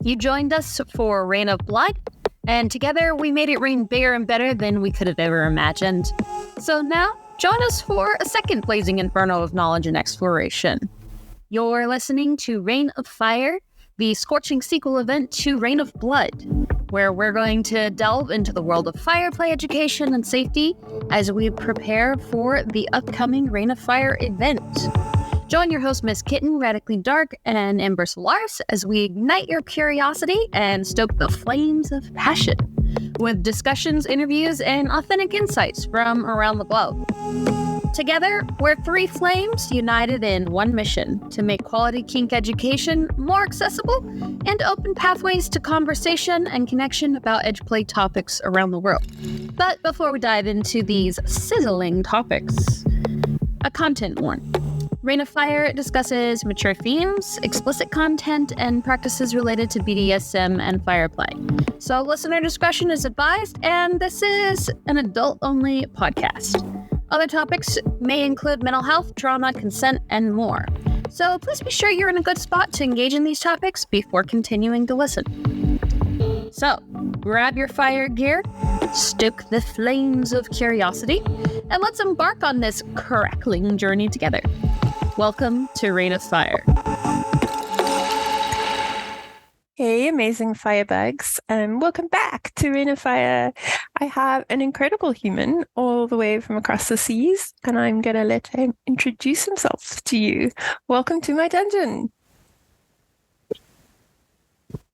You joined us for Rain of Blood, and together we made it rain bigger and better than we could have ever imagined. So now, join us for a second blazing inferno of knowledge and exploration. You're listening to Rain of Fire, the scorching sequel event to Rain of Blood, where we're going to delve into the world of fireplay education and safety as we prepare for the upcoming Rain of Fire event. Join your host, Miss Kitten, Radically Dark, and Ember Solaris as we ignite your curiosity and stoke the flames of passion with discussions, interviews, and authentic insights from around the globe. Together, we're three flames united in one mission to make quality kink education more accessible and open pathways to conversation and connection about edgeplay topics around the world. But before we dive into these sizzling topics, a content warning. Rain of Fire discusses mature themes, explicit content, and practices related to BDSM and fireplay. So listener discretion is advised, and this is an adult-only podcast. Other topics may include mental health, trauma, consent, and more. So please be sure you're in a good spot to engage in these topics before continuing to listen. So, grab your fire gear, stoke the flames of curiosity, and let's embark on this crackling journey together. Welcome to Rain of Fire. Hey, amazing firebugs, and welcome back to Rain of Fire. I have an incredible human all the way from across the seas, and I'm going to let him introduce himself to you. Welcome to my dungeon.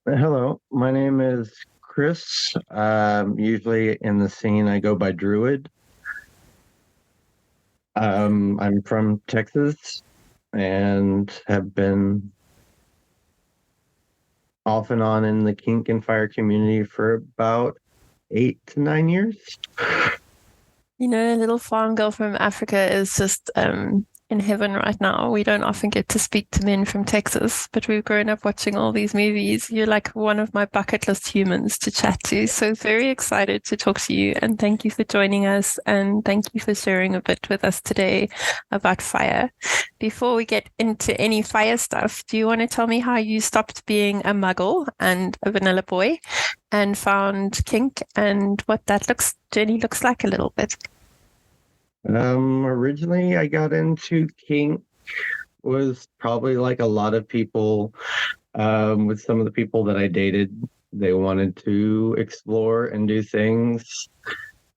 Hello, my name is Chris. Usually in the scene, I go by Druid. I'm from Texas and have been off and on in the kink and fire community for about 8 to 9 years. You know, a little farm girl from Africa is just in heaven right now. We don't often get to speak to men from Texas, but we've grown up watching all these movies. You're like one of my bucket list humans to chat to. So very excited to talk to you, and thank you for joining us, and thank you for sharing a bit with us today about fire. Before we get into any fire stuff, do you want to tell me how you stopped being a muggle and a vanilla boy and found kink, and what that journey looks like a little bit? Originally I got into kink, was probably like a lot of people, with some of the people that I dated. They wanted to explore and do things.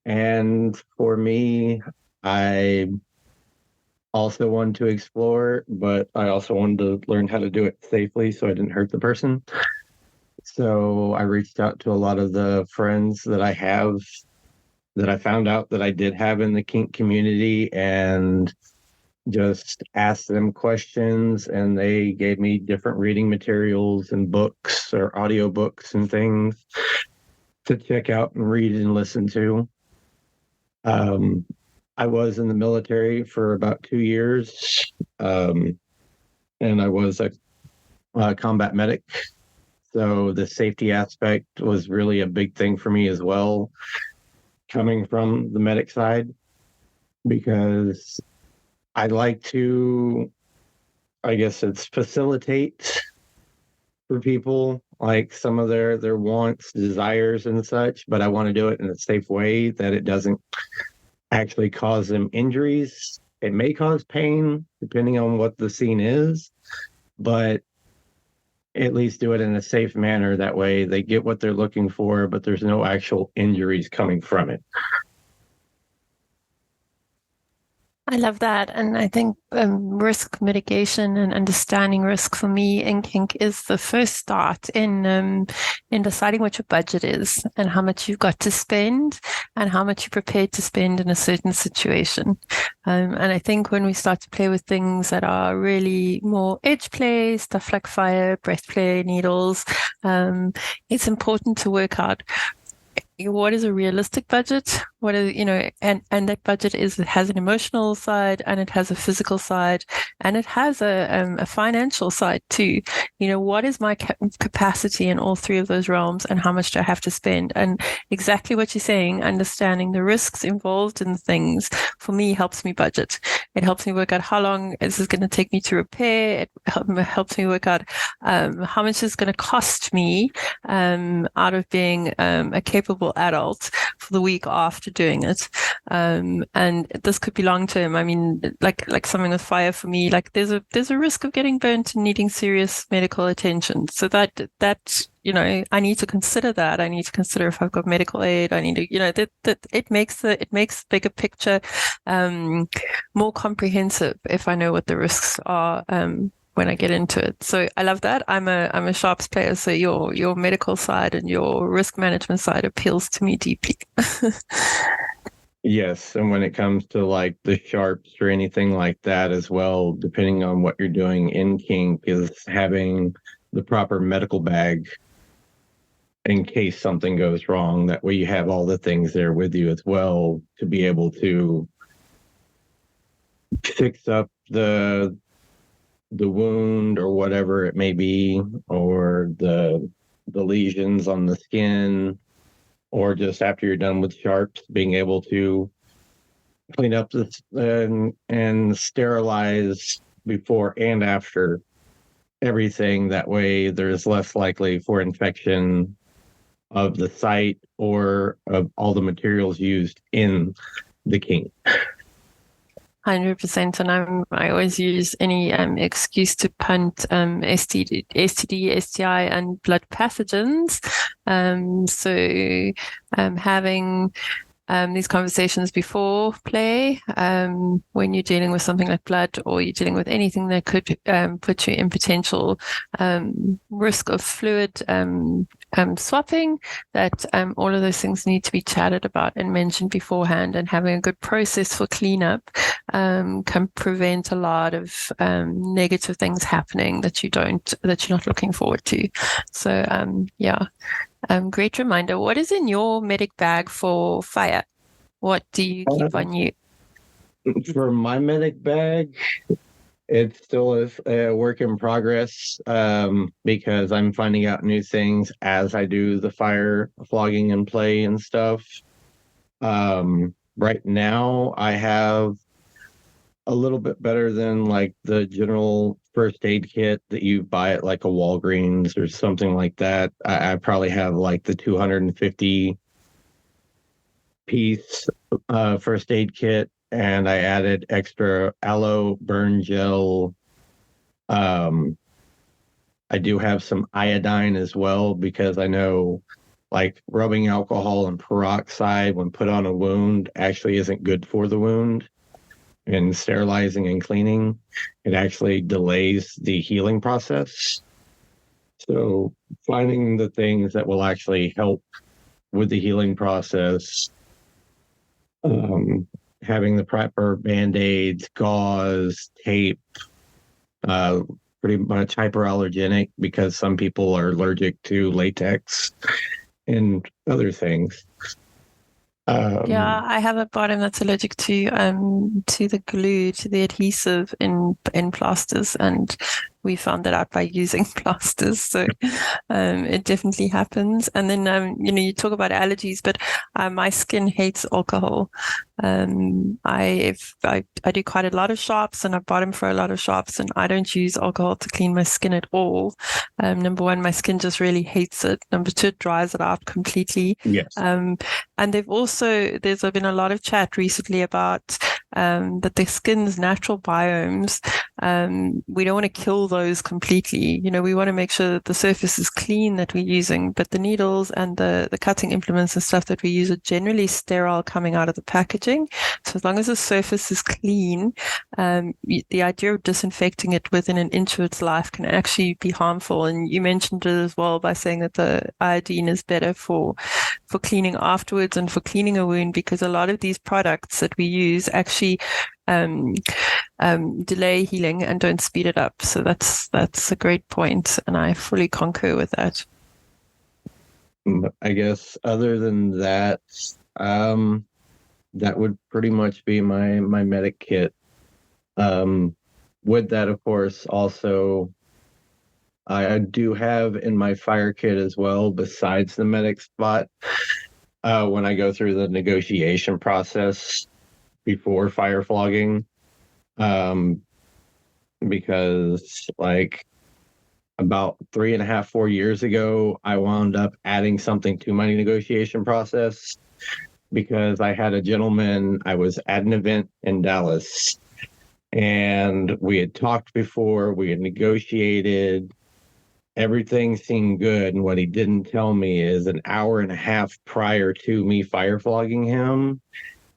And for me, I also wanted to explore, but I also wanted to learn how to do it safely so I didn't hurt the person. So I reached out to a lot of the friends that I have, that I found out that I did have in the kink community, and just asked them questions, and they gave me different reading materials and books or audiobooks and things to check out and read and listen to. I was in the military for about 2 years, and I was a combat medic. So the safety aspect was really a big thing for me as well, coming from the medic side, because I like to, I guess it's facilitate for people, like some of their wants, desires and such, but I want to do it in a safe way that it doesn't actually cause them injuries. It may cause pain depending on what the scene is, but at least do it in a safe manner. That way they get what they're looking for, but there's no actual injuries coming from it. I love that. And I think risk mitigation and understanding risk for me in kink is the first start in deciding what your budget is and how much you've got to spend and how much you're prepared to spend in a certain situation. And I think when we start to play with things that are really more edge play, stuff like fire, breath play, needles, it's important to work out what is a realistic budget, what is, and that budget has an emotional side, and it has a physical side, and it has a financial side too. What is my capacity in all three of those realms, and how much do I have to spend? And exactly what you're saying, understanding the risks involved in things, for me, helps me budget. It helps me work out how long is this going to take me to repair. It helps me work out how much it's going to cost me out of being a capable adult for the week after doing it. And this could be long term. I mean, like something with fire for me, like there's a risk of getting burnt and needing serious medical attention. So that I need to consider that. I need to consider if I've got medical aid. I need to, that it makes bigger picture more comprehensive if I know what the risks are when I get into it. So I love that. I'm a sharps player, so your medical side and your risk management side appeals to me deeply. Yes, and when it comes to like the sharps or anything like that as well, depending on what you're doing in kink, is having the proper medical bag in case something goes wrong. That way you have all the things there with you as well to be able to fix up the wound or whatever it may be, or the lesions on the skin, or just after you're done with sharps, being able to clean up this and sterilize before and after everything. That way there's less likely for infection of the site or of all the materials used in the kink. 100%, and I always use any excuse to punt STD, STI, and blood pathogens. So having these conversations before play, when you're dealing with something like blood, or you're dealing with anything that could put you in potential risk of fluid swapping, that all of those things need to be chatted about and mentioned beforehand, and having a good process for cleanup can prevent a lot of negative things happening that you're not looking forward to. So great reminder. What is in your medic bag for fire? What do you keep on you? For my medic bag, it still is a work in progress, because I'm finding out new things as I do the fire flogging and play and stuff. Right now, I have a little bit better than like the general first aid kit that you buy at like a Walgreens or something like that. I probably have like the 250 piece first aid kit, and I added extra aloe burn gel. I do have some iodine as well, because I know like rubbing alcohol and peroxide when put on a wound actually isn't good for the wound. And sterilizing and cleaning, it actually delays the healing process. So finding the things that will actually help with the healing process, having the proper Band-Aids, gauze, tape, pretty much hyperallergenic, because some people are allergic to latex and other things. I have a bottom that's allergic to the glue, to the adhesive in plasters, and we found that out by using plasters. So it definitely happens. And then you talk about allergies, but my skin hates alcohol. I do quite a lot of sharps, and I've bottomed for a lot of sharps, and I don't use alcohol to clean my skin at all. Number one, my skin just really hates it. Number two, it dries it out completely. Yes. And there's been a lot of chat recently about that the skin's natural biomes, we don't want to kill those completely. We want to make sure that the surface is clean that we're using, but the needles and the cutting implements and stuff that we use are generally sterile coming out of the packaging. So as long as the surface is clean, the idea of disinfecting it within an inch of its life can actually be harmful. And you mentioned it as well by saying that the iodine is better for cleaning afterwards and for cleaning a wound, because a lot of these products that we use actually delay healing and don't speed it up. So that's a great point, and I fully concur with that. I guess other than that, that would pretty much be my medic kit. With that, of course, also I do have in my fire kit as well, besides the medic spot, when I go through the negotiation process before fire flogging, because like about 3.5, 4 years ago, I wound up adding something to my negotiation process because I had a gentleman, I was at an event in Dallas, and we had talked before, we had negotiated, everything seemed good. And what he didn't tell me is an hour and a half prior to me fire flogging him,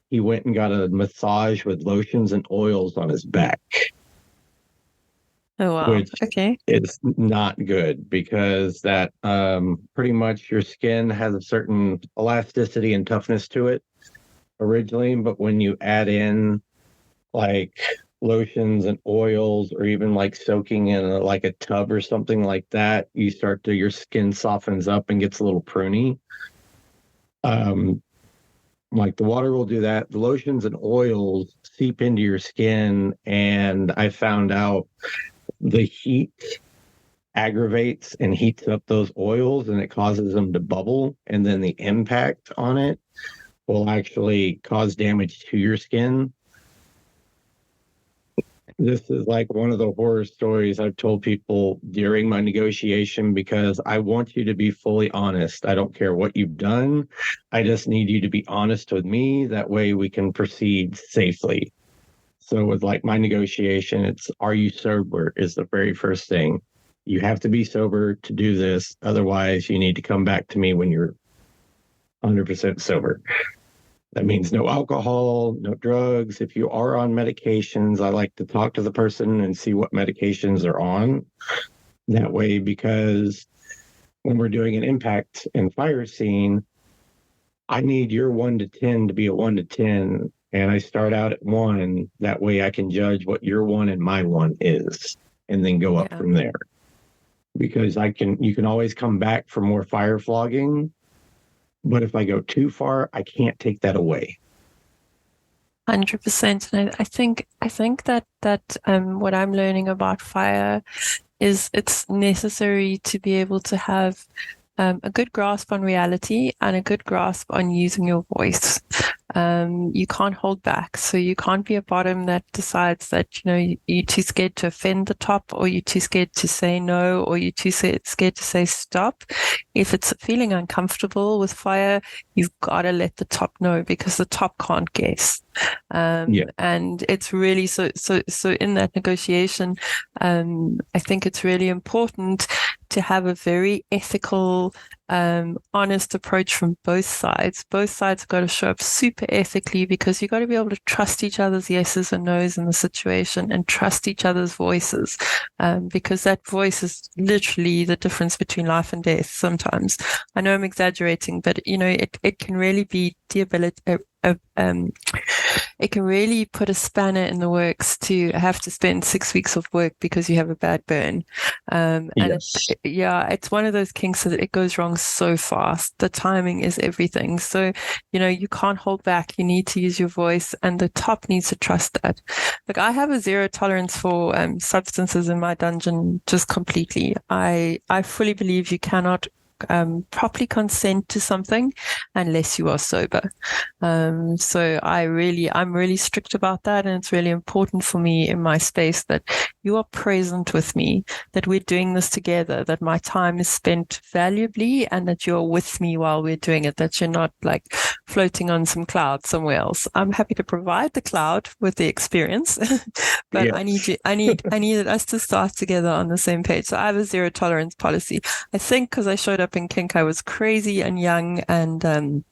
he went and got a massage with lotions and oils on his back. Oh, wow. Which Okay. is not good because that pretty much your skin has a certain elasticity and toughness to it originally, but when you add in like lotions and oils or even like soaking in like a tub or something like that, your skin softens up and gets a little pruny. Like the water will do that. The lotions and oils seep into your skin, and I found out the heat aggravates and heats up those oils and it causes them to bubble, and then the impact on it will actually cause damage to your skin. This is like one of the horror stories I've told people during my negotiation because I want you to be fully honest. I don't care what you've done. I just need you to be honest with me. That way we can proceed safely. So with like my negotiation, it's, are you sober is the very first thing. You have to be sober to do this. Otherwise, you need to come back to me when you're 100% sober. That means no alcohol, no drugs. If you are on medications, I like to talk to the person and see what medications they're on. That way, because when we're doing an impact and fire scene, I need your 1 to 10 to be a 1 to 10. And I start out at 1. That way I can judge what your 1 and my 1 is, and then go up from there. Because you can always come back for more fire flogging. But if I go too far, I can't take that away. 100%. And I think that what I'm learning about fire is it's necessary to be able to have a good grasp on reality and a good grasp on using your voice. You can't hold back. So you can't be a bottom that decides that, you're too scared to offend the top, or you're too scared to say no, or you're too scared to say stop. If it's feeling uncomfortable with fire, you've got to let the top know, because the top can't guess. And it's really so in that negotiation, I think it's really important to have a very ethical, honest approach from both sides. Both sides have got to show up super ethically, because you've got to be able to trust each other's yeses and nos in the situation, and trust each other's voices, because that voice is literally the difference between life and death sometimes. I know I'm exaggerating, but it can really be it can really put a spanner in the works to have to spend 6 weeks of work because you have a bad burn. And it's one of those kinks that it goes wrong so fast. The timing is everything. So, you can't hold back. You need to use your voice, and the top needs to trust that. Like, I have a zero tolerance for substances in my dungeon, just completely. I fully believe you cannot properly consent to something unless you are sober. So I'm really strict about that, and it's really important for me in my space that you are present with me, that we're doing this together, that my time is spent valuably, and that you're with me while we're doing it, that you're not like floating on some cloud somewhere else. I'm happy to provide the cloud with the experience, but I need us to start together on the same page. So I have a zero tolerance policy. I think because I showed up in kink, I was crazy and young and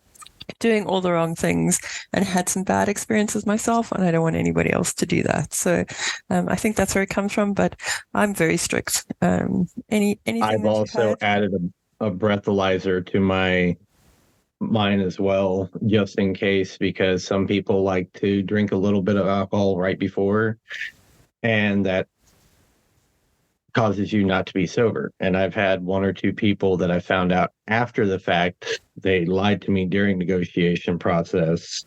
doing all the wrong things, and had some bad experiences myself, and I don't want anybody else to do that. So I think that's where it comes from, but I'm very strict. Anything I've also added a breathalyzer to mine as well, just in case, because some people like to drink a little bit of alcohol right before, and that causes you not to be sober. And I've had 1 or 2 people that I found out after the fact, they lied to me during negotiation process,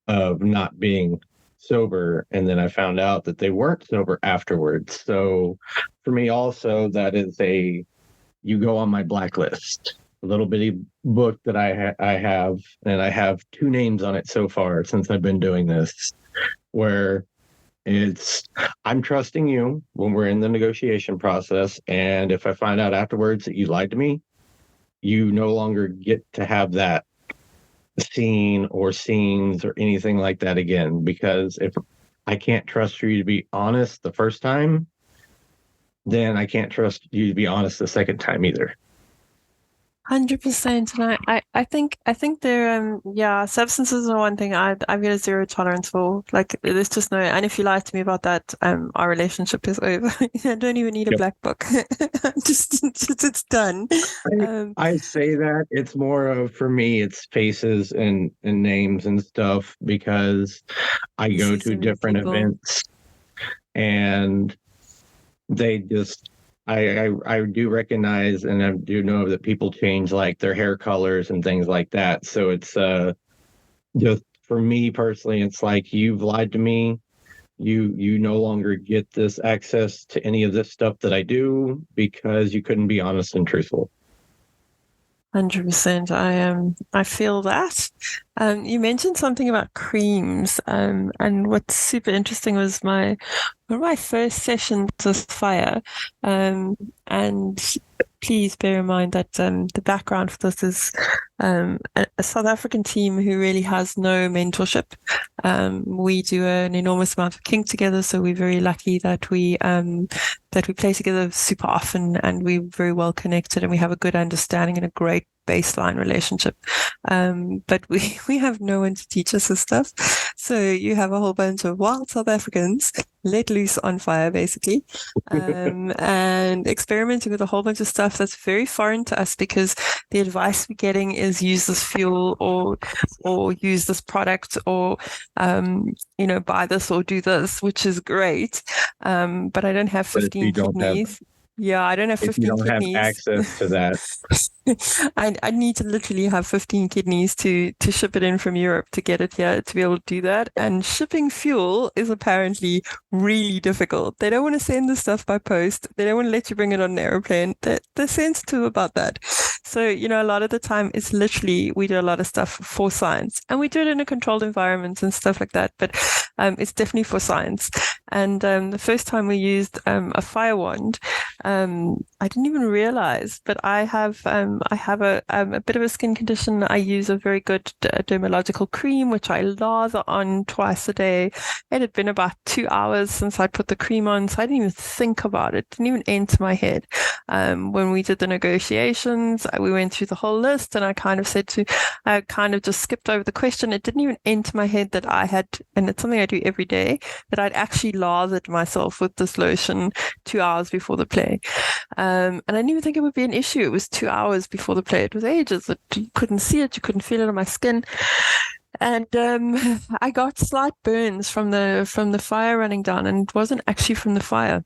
of not being sober, and then I found out that they weren't sober afterwards. So for me also, that is you go on my blacklist, a little bitty book that I have, and I have 2 names on it so far since I've been doing this, where it's I'm trusting you when we're in the negotiation process, and if I find out afterwards that you lied to me, you no longer get to have that scene or scenes or anything like that again, because if I can't trust you to be honest the first time, then I can't trust you to be honest the second time either. 100%. And I think there substances are one thing I've got a zero tolerance for. Like, there's just no, and if you lie to me about that, our relationship is over. I don't even need a black book. just it's done. I say that it's more of, for me, it's faces and names and stuff, because I go to different events and they just I do recognize, and I do know that people change like their hair colors and things like that. So it's just for me personally, it's like, you've lied to me. You no longer get this access to any of this stuff that I do because you couldn't be honest and truthful. 100%. I feel that. You mentioned something about creams, and what's super interesting was one of my first sessions with fire, and please bear in mind that the background for this is a South African team who really has no mentorship. We do an enormous amount of kink together, so we're very lucky that we play together super often, and we're very well connected, and we have a good understanding and a great baseline relationship. But we have no one to teach us this stuff. So you have a whole bunch of wild South Africans let loose on fire, basically, and experimenting with a whole bunch of stuff that's very foreign to us, because the advice we're getting is use this fuel or use this product, or buy this or do this, which is great. But I don't have 15 kidneys. I don't have 15 kidneys. If you don't have access to that. I need to literally have 15 kidneys to ship it in from Europe to get it here to be able to do that. And shipping fuel is apparently really difficult. They don't want to send the stuff by post. They don't want to let you bring it on an airplane. They're sensitive about that. So, a lot of the time it's literally, we do a lot of stuff for science, and we do it in a controlled environment and stuff like that. But it's definitely for science. And the first time we used a fire wand, I didn't even realize, but I have a bit of a skin condition. I use a very good dermatological cream, which I lather on twice a day. It had been about 2 hours since I put the cream on, so I didn't even think about it. Didn't even enter my head. When we did the negotiations, we went through the whole list, and I kind of just skipped over the question. It didn't even enter my head that I had, and it's something I do every day, that I'd actually lathered myself with this lotion 2 hours before the play. And I didn't even think it would be an issue. It was 2 hours before the play. It was ages. You couldn't see it. You couldn't feel it on my skin. And I got slight burns from the fire running down, and it wasn't actually from the fire.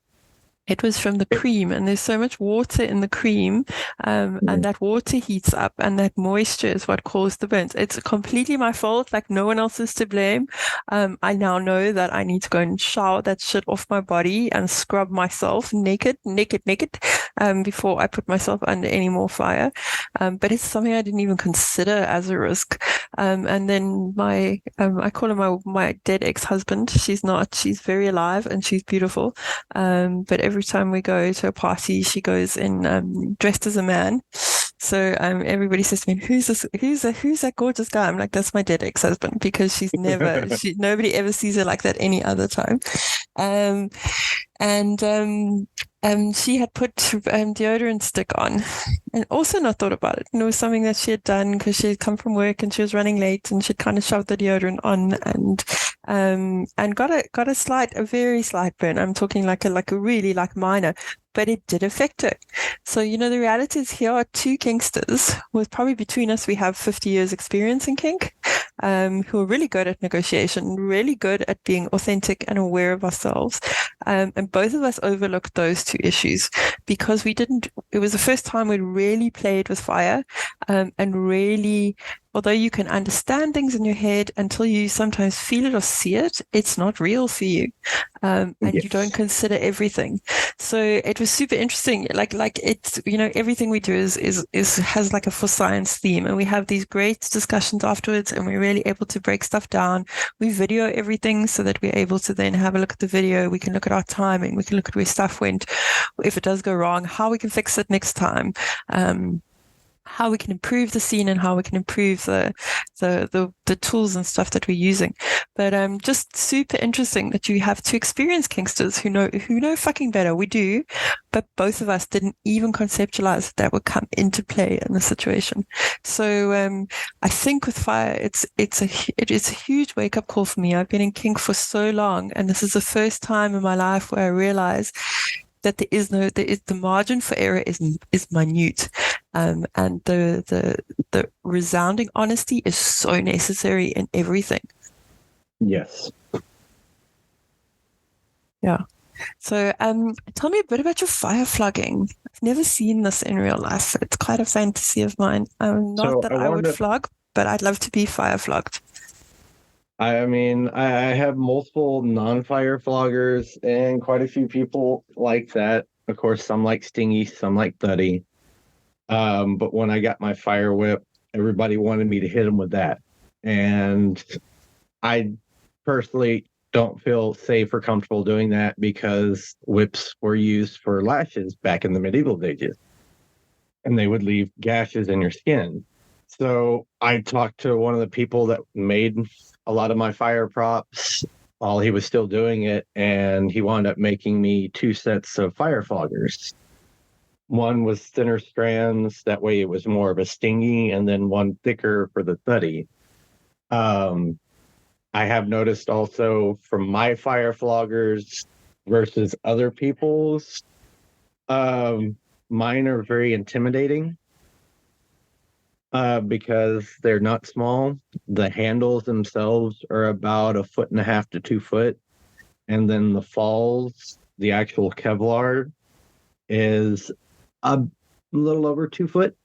It was from the cream, and there's so much water in the cream, and that water heats up, and that moisture is what caused the burns. It's completely my fault. Like, no one else is to blame. I now know that I need to go and shower that shit off my body and scrub myself naked, before I put myself under any more fire. But it's something I didn't even consider as a risk. And then I call her my dead ex-husband. She's very alive, and she's beautiful. But every time we go to a party, she goes in dressed as a man. So everybody says to me, "Who's that gorgeous guy?" I'm like, "That's my dead ex-husband," because nobody ever sees her like that any other time. She had put deodorant stick on, and also not thought about it. And it was something that she had done because she had come from work and she was running late, and she'd kind of shoved the deodorant on, and got a very slight burn. I'm talking like a really minor, but it did affect her. So, the reality is, here are two kinksters with, probably between us, we have 50 years experience in kink. who are really good at negotiation, really good at being authentic and aware of ourselves. And both of us overlooked those two issues because it was the first time we'd really played with fire, and really, although you can understand things in your head until you sometimes feel it or see it, it's not real for you. And Yes. you don't consider everything. So it was super interesting. Like it's, everything we do has like a for science theme, and we have these great discussions afterwards, and we're really able to break stuff down. We video everything so that we're able to then have a look at the video. We can look at our timing. We can look at where stuff went. If it does go wrong, how we can fix it next time. How we can improve the scene and how we can improve the tools and stuff that we're using. But just super interesting that you have two experienced kinksters who know fucking better. We do, but both of us didn't even conceptualize that would come into play in the situation. So I think with fire, it is a huge wake up call for me. I've been in kink for so long, and this is the first time in my life where I realize that the margin for error is minute, and the resounding honesty is so necessary in everything. Yes. Yeah. So, tell me a bit about your fire flogging. I've never seen this in real life. It's quite a fantasy of mine. Not that I would flog, but I'd love to be fire flogged. I mean, I have multiple non-fire floggers, and quite a few people like that. Of course, some like stingy, some like thuddy. But when I got my fire whip, everybody wanted me to hit them with that. And I personally don't feel safe or comfortable doing that because whips were used for lashes back in the medieval ages, and they would leave gashes in your skin. So I talked to one of the people that made a lot of my fire props while he was still doing it, and he wound up making me 2 sets of fire floggers. One was thinner strands, that way it was more of a stingy, and then one thicker for the thuddy. I have noticed also from my fire floggers versus other people's, mine are very intimidating. Because they're not small. The handles themselves are about 1.5 to 2 foot. And then the falls, the actual Kevlar, is a little over 2 foot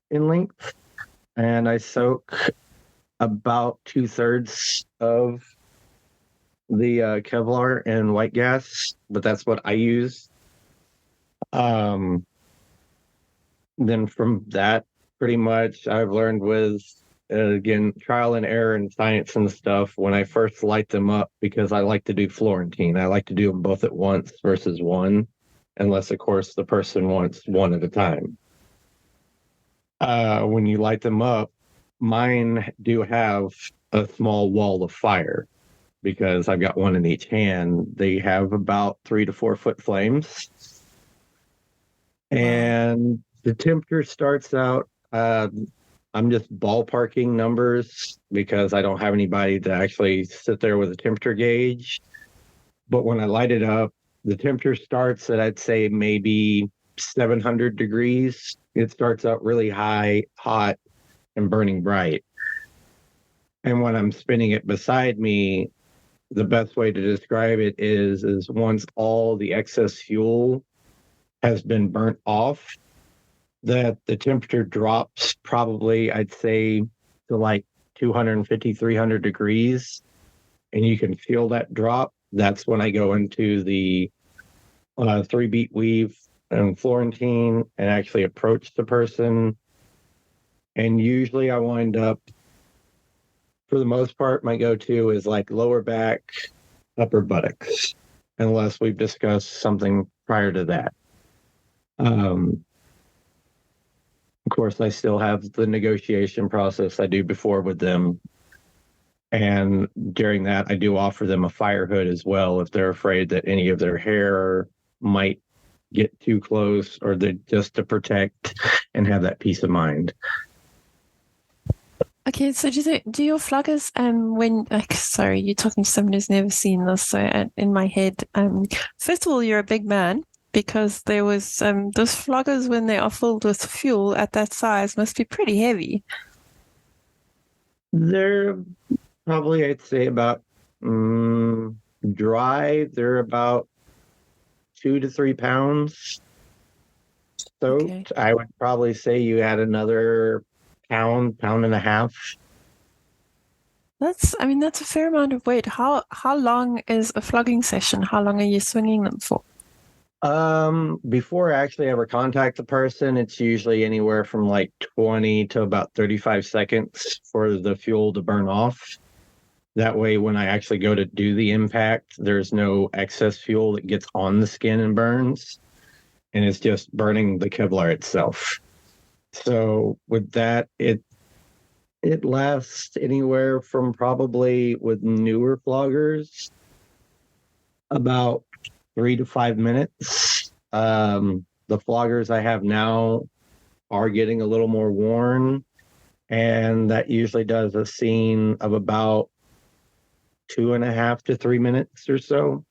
in length. And I soak about 2/3 of the Kevlar in white gas, but that's what I use. Then from that, pretty much I've learned with, again, trial and error and science and stuff when I first light them up, because I like to do Florentine. I like to do them both at once versus one, unless, of course, the person wants one at a time. When you light them up, mine do have a small wall of fire because I've got one in each hand. They have about 3 to 4 foot flames. And the temperature starts out, I'm just ballparking numbers because I don't have anybody to actually sit there with a temperature gauge. But when I light it up, the temperature starts at, I'd say, maybe 700 degrees. It starts out really high, hot, and burning bright. And when I'm spinning it beside me, the best way to describe it is once all the excess fuel has been burnt off, that the temperature drops probably, I'd say, to like 250, 300 degrees. And you can feel that drop. That's when I go into the 3-beat weave and Florentine and actually approach the person. And usually I wind up, for the most part, my go-to is like lower back, upper buttocks, unless we've discussed something prior to that. Of course, I still have the negotiation process I do before with them. And during that, I do offer them a fire hood as well if they're afraid that any of their hair might get too close, or just to protect and have that peace of mind. Okay, so do your floggers, sorry, you're talking to someone who's never seen this, so in my head, first of all, you're a big man, because there was, those floggers, when they are filled with fuel at that size, must be pretty heavy. They're probably, I'd say, about dry. They're about 2 to 3 pounds Okay. soaked. I would probably say you add another pound and a half. That's a fair amount of weight. How long is a flogging session? How long are you swinging them for? Before I actually ever contact the person, it's usually anywhere from like 20 to about 35 seconds for the fuel to burn off. That way, when I actually go to do the impact, there's no excess fuel that gets on the skin and burns, and it's just burning the Kevlar itself. So with that, it lasts anywhere from, probably with newer floggers, about 3 to 5 minutes. The floggers I have now are getting a little more worn, and that usually does a scene of about 2.5 to 3 minutes or so.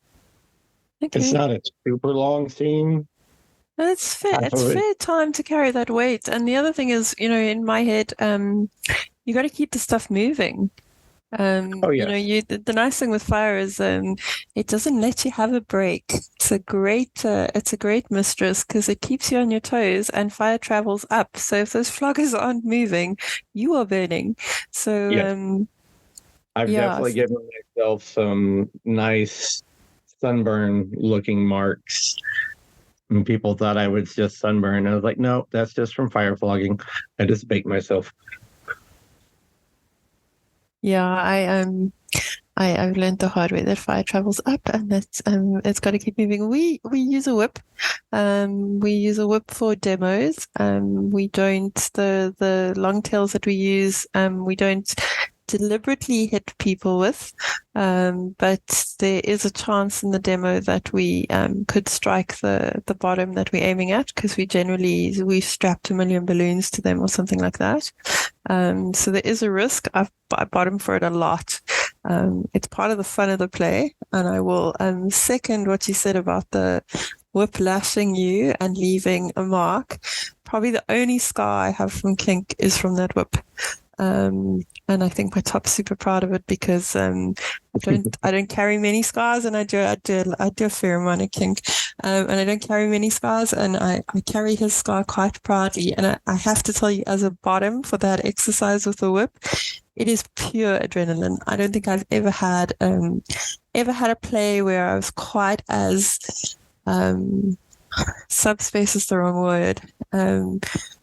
It's Okay. not a super long scene. It's fair. Half It's of it. fair time to carry that weight. And the other thing is, in my head, you got to keep the stuff moving. Oh yeah, The nice thing with fire is it doesn't let you have a break. It's a great mistress because it keeps you on your toes and fire travels up. So if those floggers aren't moving, you are burning. So yes. I've yeah, definitely given myself some nice sunburn looking marks. And people thought I was just sunburn. I was like, no, that's just from fire flogging. I just baked myself. yeah, I've learned the hard way that fire travels up, and that it's got to keep moving. We use a whip. We use a whip for demos. We don't the long tails that we use. We don't deliberately hit people with, but there is a chance in the demo that we could strike the bottom that we're aiming at because we strapped 1,000,000 balloons to them or something like that. So there is a risk. I bottom for it a lot. It's part of the fun of the play, and I will second what you said about the whip lashing you and leaving a mark. Probably the only scar I have from kink is from that whip. And I think my top's super proud of it because I don't carry many scars, and I do a fair amount of kink, and I don't carry many scars, and I carry his scar quite proudly. And I have to tell you, as a bottom for that exercise with the whip, it is pure adrenaline. I don't think I've ever had a play where I was quite as subspace is the wrong word.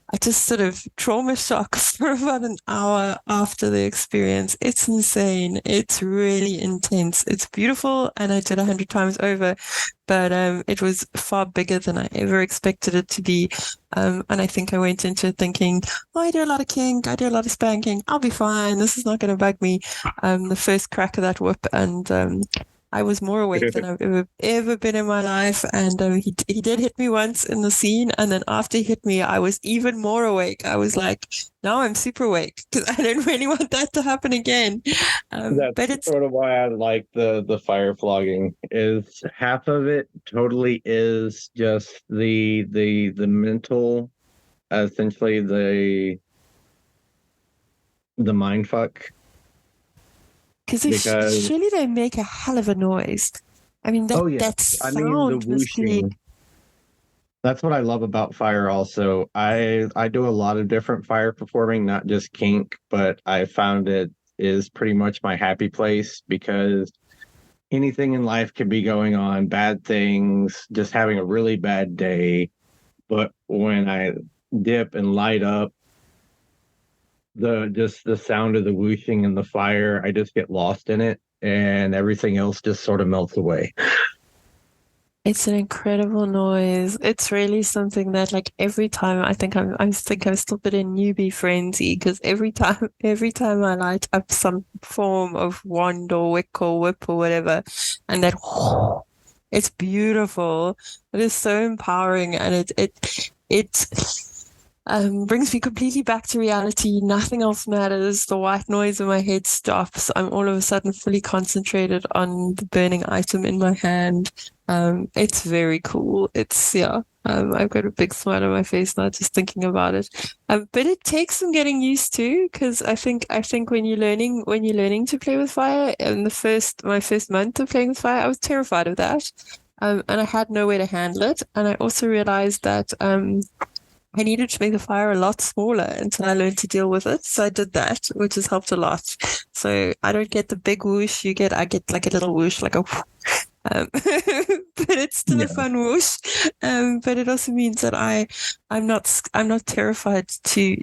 I just sort of trauma shock for about an hour after the experience. It's insane. It's really intense. It's beautiful, and I did 100 times over, but it was far bigger than I ever expected it to be. And I think I went into it thinking, oh, I do a lot of kink, I do a lot of spanking, I'll be fine. This is not going to bug me. The first crack of that whip, and I was more awake than I've ever been in my life, and he did hit me once in the scene, and then after he hit me, I was even more awake. I was like, now I'm super awake because I don't really want that to happen again. That's But it's sort of why I like the fire flogging. Is half of it totally is just the mental, essentially the mind fuck. Because surely they make a hell of a noise. I mean oh yeah, that I mean the sound must be. whooshing. That's what I love about fire also. I do a lot of different fire performing, not just kink, but I found it is pretty much my happy place because anything in life could be going on, bad things, just having a really bad day. But when I dip and light up, the sound of the whooshing and the fire, I just get lost in it and everything else just sort of melts away. It's an incredible noise. It's really something that, like, every time I think I'm still a bit in newbie frenzy because every time I light up some form of wand or wick or whip or whatever, and that it's beautiful. It is so empowering, and it's brings me completely back to reality. Nothing else matters. The white noise in my head stops. I'm all of a sudden fully concentrated on the burning item in my hand. It's very cool. I've got a big smile on my face now just thinking about it. But it takes some getting used to, because I think when you're learning to play with fire, and my first month of playing with fire, I was terrified of that. And I had no way to handle it. And I also realized that I needed to make the fire a lot smaller until I learned to deal with it. So I did that, which has helped a lot. So I don't get the big whoosh I get like a little whoosh, like a but it's still a fun whoosh. But it also means that I'm not terrified to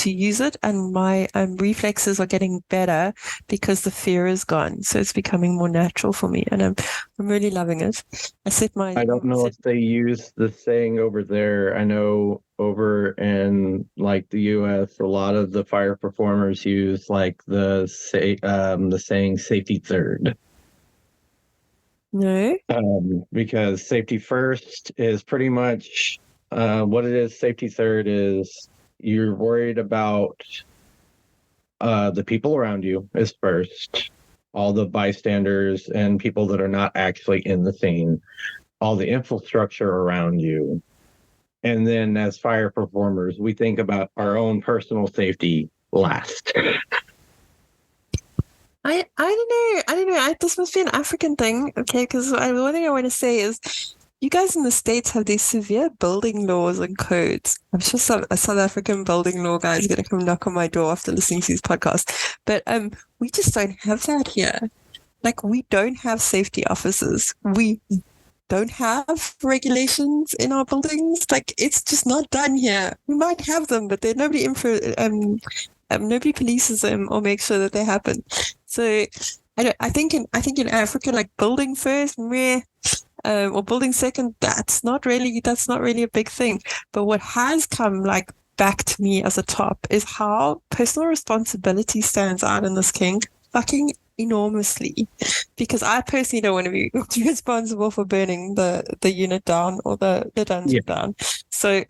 use it, and my reflexes are getting better because the fear is gone. So it's becoming more natural for me, and I'm really loving it. I don't know if they use the saying over there. I know over in like the US, a lot of the fire performers use like the saying "safety third." No. Because safety first is pretty much what it is. Safety third is you're worried about the people around you is first, all the bystanders and people that are not actually in the scene, all the infrastructure around you. And then as fire performers, we think about our own personal safety last. I don't know. This must be an African thing, okay? Because one thing I want to say is, you guys in the States have these severe building laws and codes. I'm sure a South African building law guy is going to come knock on my door after listening to these podcasts. But we just don't have that here. Like, we don't have safety officers. We don't have regulations in our buildings. Like, it's just not done here. We might have them, but nobody polices them or makes sure that they happen. So I think in Africa, like, building first, meh, or building second, that's not really a big thing. But what has come like back to me as a top is how personal responsibility stands out in this kink fucking enormously, because I personally don't want to be responsible for burning the unit down or the dungeon down. So,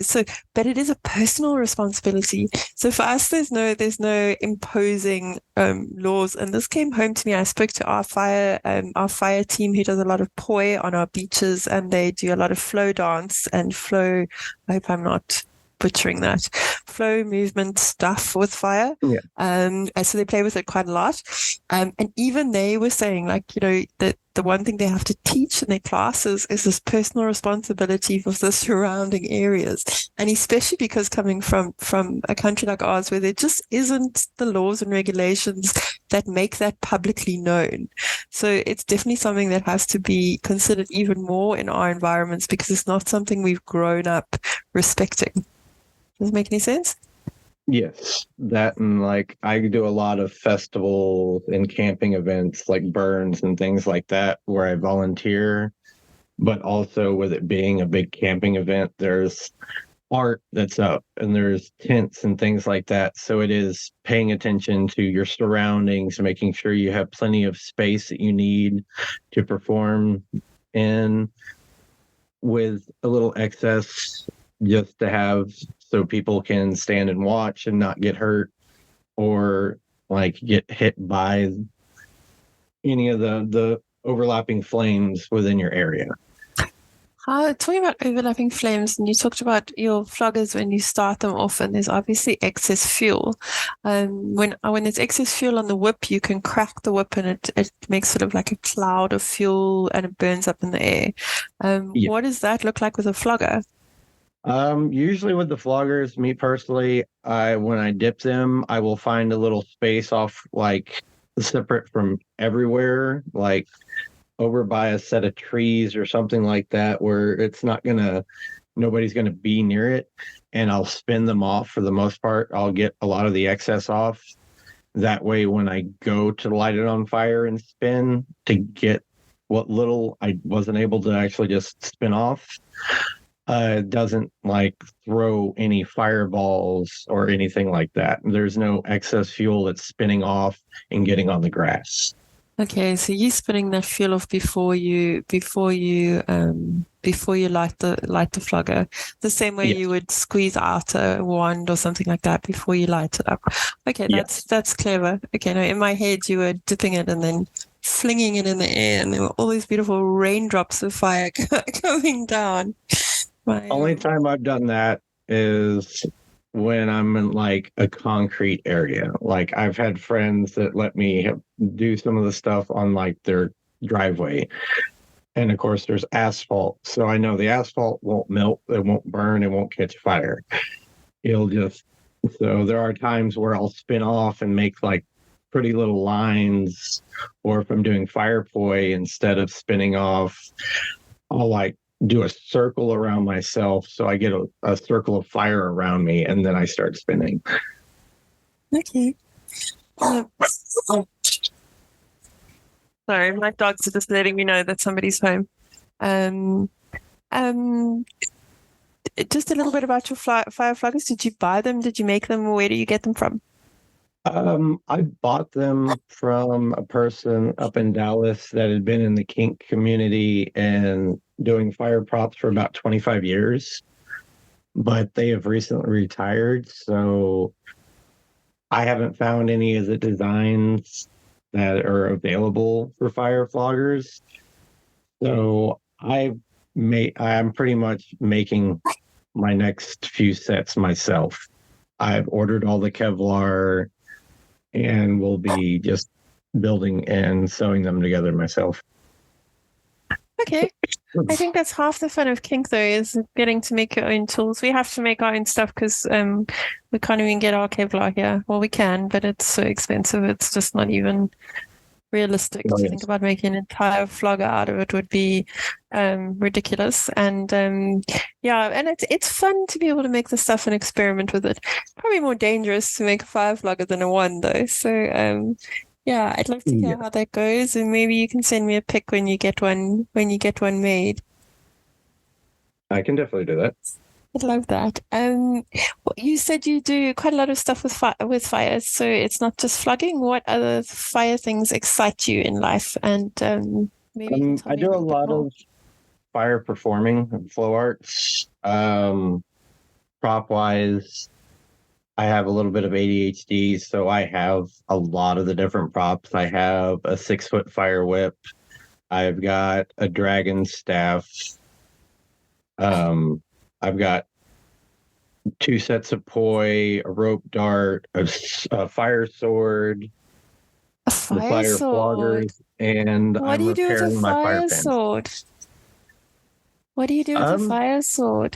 but it is a personal responsibility. So for us, there's no imposing laws. And this came home to me. I spoke to our fire team who does a lot of poi on our beaches, and they do a lot of flow dance and flow. I hope I'm not butchering that, flow movement stuff with fire. And so they play with it quite a lot. And even they were saying, like, you know, that the one thing they have to teach in their classes is this personal responsibility for the surrounding areas. And especially because coming from a country like ours, where there just isn't the laws and regulations that make that publicly known. So it's definitely something that has to be considered even more in our environments, because it's not something we've grown up respecting. Does it make any sense? Yes, that, and like I do a lot of festivals and camping events like burns and things like that where I volunteer, but also with it being a big camping event, there's art that's up and there's tents and things like that. So it is paying attention to your surroundings, making sure you have plenty of space that you need to perform in, with a little excess just to have so people can stand and watch and not get hurt or like get hit by any of the overlapping flames within your area. Talking about overlapping flames, and you talked about your floggers when you start them off, and there's obviously excess fuel. When there's excess fuel on the whip, you can crack the whip, and it makes sort of like a cloud of fuel, and it burns up in the air. What does that look like with a flogger? Usually with the floggers, me personally, when I dip them, I will find a little space off, like separate from everywhere, like over by a set of trees or something like that, where it's nobody's gonna be near it, and I'll spin them off. For the most part, I'll get a lot of the excess off. That way, when I go to light it on fire and spin to get what little I wasn't able to actually just spin off, doesn't like throw any fireballs or anything like that. There's no excess fuel that's spinning off and getting on the grass. Okay, so you're spinning that fuel off before you before you light the flogger, the same way you would squeeze out a wand or something like that before you light it up. Okay, that's clever. Okay, now in my head you were dipping it and then flinging it in the air, and there were all these beautiful raindrops of fire coming down. Only time I've done that is when I'm in like a concrete area. Like I've had friends that let me do some of the stuff on like their driveway. And of course there's asphalt. So I know the asphalt won't melt, it won't burn, it won't catch fire. So there are times where I'll spin off and make like pretty little lines, or if I'm doing fire poi, instead of spinning off, I'll like do a circle around myself, so I get a circle of fire around me, and then I start spinning. Okay. Sorry, my dogs are just letting me know that somebody's home. Just a little bit about your fire floggers. Did you buy them? Did you make them? Where do you get them from? I bought them from a person up in Dallas that had been in the kink community and doing fire props for about 25 years, but they have recently retired. So I haven't found any of the designs that are available for fire floggers. So I'm pretty much making my next few sets myself. I've ordered all the Kevlar and will be just building and sewing them together myself. Okay. I think that's half the fun of kink, though, is getting to make your own tools. We have to make our own stuff because we can't even get our Kevlar here. Well, we can, but it's so expensive. It's just not even realistic to think about making an entire flogger out of it would be ridiculous. And and it's fun to be able to make the stuff and experiment with it. Probably more dangerous to make a fire flogger than a wand, though. So I'd love to hear how that goes, and maybe you can send me a pic when you get one made. I can definitely do that. I'd love that. You said you do quite a lot of stuff with fire, so it's not just flogging. What other fire things excite you in life? And maybe I do a lot of fire performing and flow arts. Prop wise, I have a little bit of ADHD, so I have a lot of the different props. I have a 6-foot fire whip. I've got a dragon staff. I've got 2 sets of poi, a rope dart, a fire sword, the fire floggers, and what do you do with a fire sword? What do you do with a fire sword?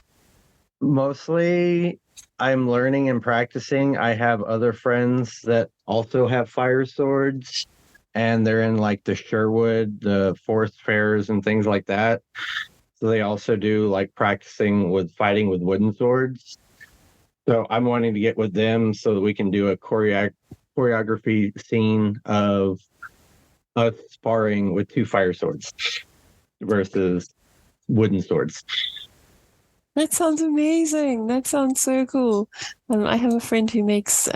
Mostly, I'm learning and practicing. I have other friends that also have fire swords, and they're in like the Sherwood, the forest fairs, and things like that. So they also do like practicing with fighting with wooden swords. So I'm wanting to get with them so that we can do a choreography scene of us sparring with 2 fire swords versus wooden swords. That sounds amazing. That sounds so cool. I have a friend who makes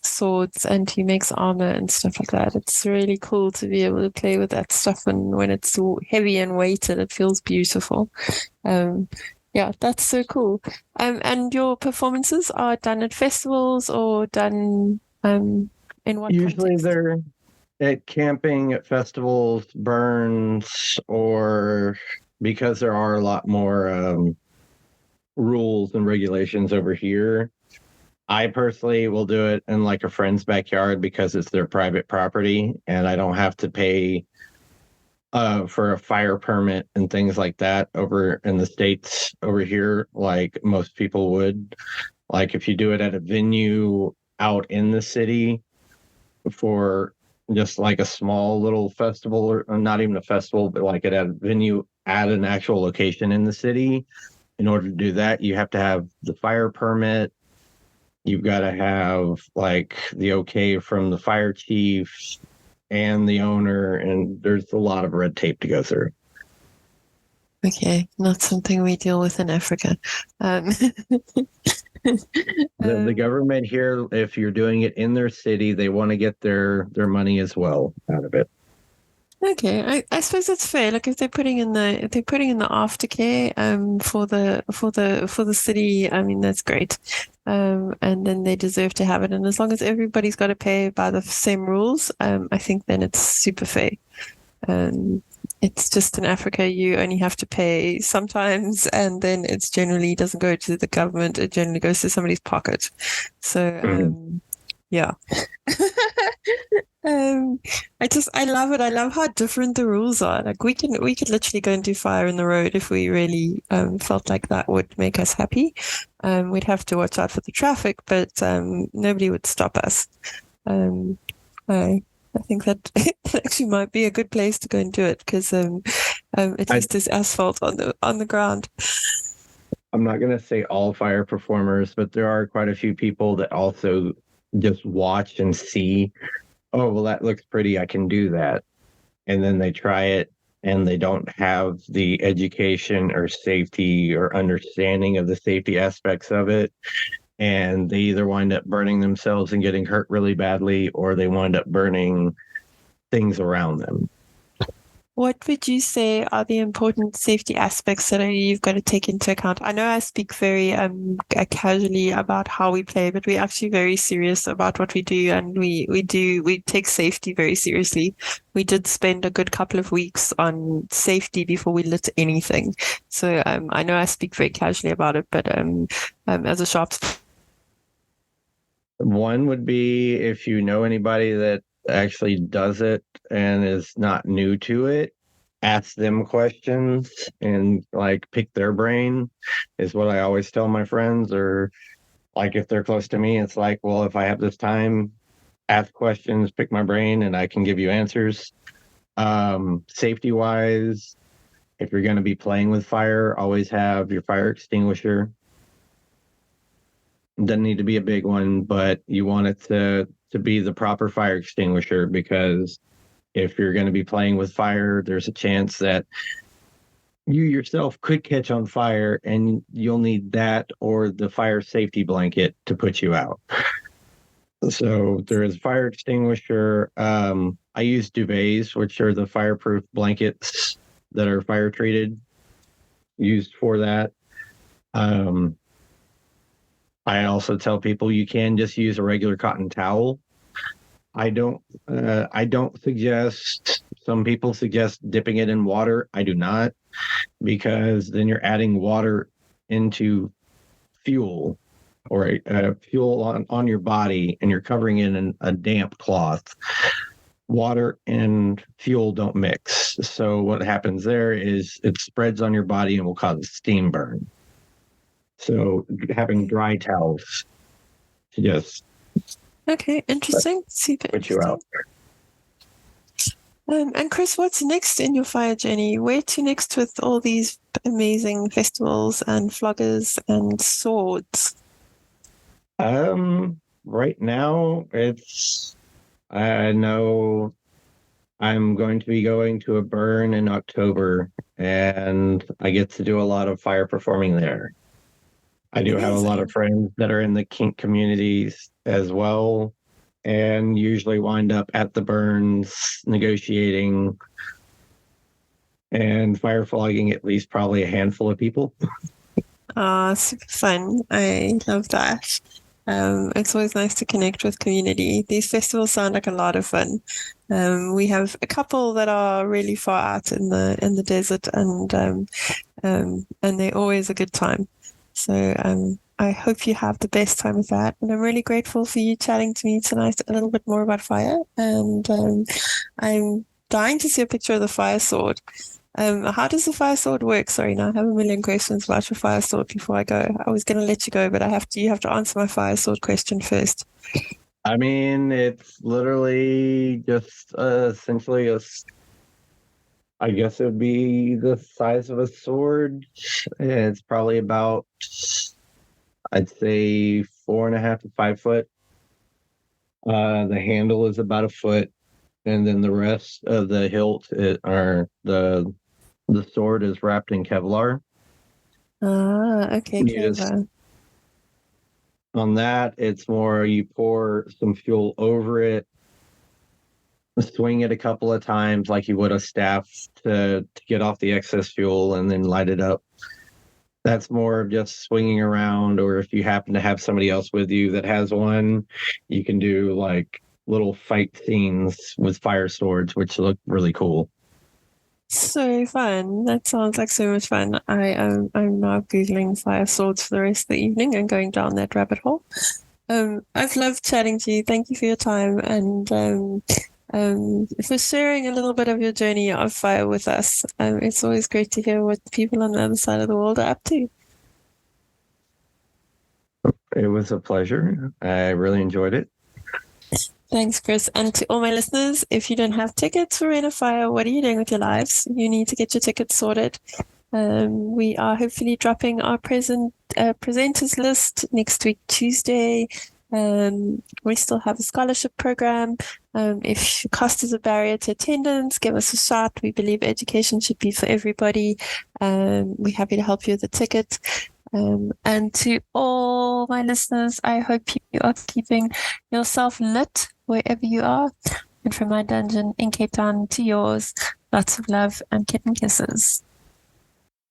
swords and he makes armor and stuff like that. It's really cool to be able to play with that stuff, and when it's heavy and weighted, it feels beautiful. That's so cool. And your performances are done at festivals or done in what Usually context? They're at camping, at festivals, burns, or because there are a lot more rules and regulations over here. I personally will do it in like a friend's backyard because it's their private property and I don't have to pay for a fire permit and things like that over in the States over here, like most people would. Like if you do it at a venue out in the city for just like a small little festival, or not even a festival, but like at a venue at an actual location in the city, in order to do that, you have to have the fire permit. You've got to have like the okay from the fire chief and the owner, and there's a lot of red tape to go through. Okay, not something we deal with in Africa. The government here, if you're doing it in their city, they want to get their money as well out of it. Okay, I suppose it's fair. Like if they're putting in the aftercare for the city, I mean that's great. And then they deserve to have it. And as long as everybody's got to pay by the same rules, I think then it's super fair. It's just in Africa, you only have to pay sometimes, and then it's generally doesn't go to the government. It generally goes to somebody's pocket. So, yeah. um, I love it. I love how different the rules are. Like we could literally go and do fire in the road if we really felt like that would make us happy. We'd have to watch out for the traffic, but nobody would stop us. I think that that actually might be a good place to go and do it because at least there's asphalt on the ground. I'm not going to say all fire performers, but there are quite a few people that also just watch and see, oh, well, that looks pretty. I can do that. And then they try it and they don't have the education or safety or understanding of the safety aspects of it. And they either wind up burning themselves and getting hurt really badly, or they wind up burning things around them. What would you say are the important safety aspects that you've got to take into account? I know I speak very casually about how we play, but we're actually very serious about what we do, and we take safety very seriously. We did spend a good couple of weeks on safety before we lit anything. So I know I speak very casually about it, but as a sharps, one would be if you know anybody that actually does it and is not new to it, ask them questions and like pick their brain is what I always tell my friends. Or like if they're close to me, it's like, well, if I have this time, ask questions, pick my brain, and I can give you answers. Safety wise, if you're going to be playing with fire, always have your fire extinguisher. Doesn't need to be a big one, but you want it to be the proper fire extinguisher, because if you're going to be playing with fire, there's a chance that you yourself could catch on fire, and you'll need that or the fire safety blanket to put you out. So there is a fire extinguisher. I use duvets, which are the fireproof blankets that are fire treated, used for that. I also tell people you can just use a regular cotton towel. I don't suggest, some people suggest dipping it in water. I do not, because then you're adding water into fuel, or fuel on your body, and you're covering it in a damp cloth. Water and fuel don't mix. So what happens there is it spreads on your body and will cause a steam burn. So having dry towels to just okay, interesting, super put you interesting. out. And Chris, what's next in your fire journey? Where to next with all these amazing festivals and floggers and swords? Right now I know I'm going to be going to a burn in October, and I get to do a lot of fire performing there. I do have a lot of friends that are in the kink communities as well, and usually wind up at the burns negotiating and fire flogging at least probably a handful of people. Super fun. I love that. It's always nice to connect with community. These festivals sound like a lot of fun. We have a couple that are really far out in the desert, and they're always a good time. So I hope you have the best time with that. And I'm really grateful for you chatting to me tonight a little bit more about fire. And I'm dying to see a picture of the fire sword. How does the fire sword work? Sorry, now I have a million questions about your fire sword before I go. I was going to let you go, but you have to answer my fire sword question first. I mean, it's literally just essentially I guess it would be the size of a sword. It's probably about, I'd say, 4.5 to 5 foot. The handle is about a foot, and then the rest of the hilt are the sword is wrapped in Kevlar. Okay, clever. On that, it's more you pour some fuel over it, swing it a couple of times like you would a staff to get off the excess fuel and then light it up. That's more of just swinging around, or if you happen to have somebody else with you that has one, you can do like little fight scenes with fire swords, which look really cool. So fun. That sounds like so much fun. I'm now Googling fire swords for the rest of the evening and going down that rabbit hole. I've loved chatting to you. Thank you for your time and for sharing a little bit of your journey of fire with us. It's always great to hear what people on the other side of the world are up to. It was a pleasure. I really enjoyed it. Thanks, Chris. And to all my listeners, if you don't have tickets for Rain of Fire, what are you doing with your lives? You need to get your tickets sorted. We are hopefully dropping our presenters list next week, Tuesday. We still have a scholarship program. If cost is a barrier to attendance, give us a shot. We believe education should be for everybody. We're happy to help you with the ticket. And to all my listeners, I hope you are keeping yourself lit wherever you are. And from my dungeon in Cape Town to yours, lots of love and kitten kisses.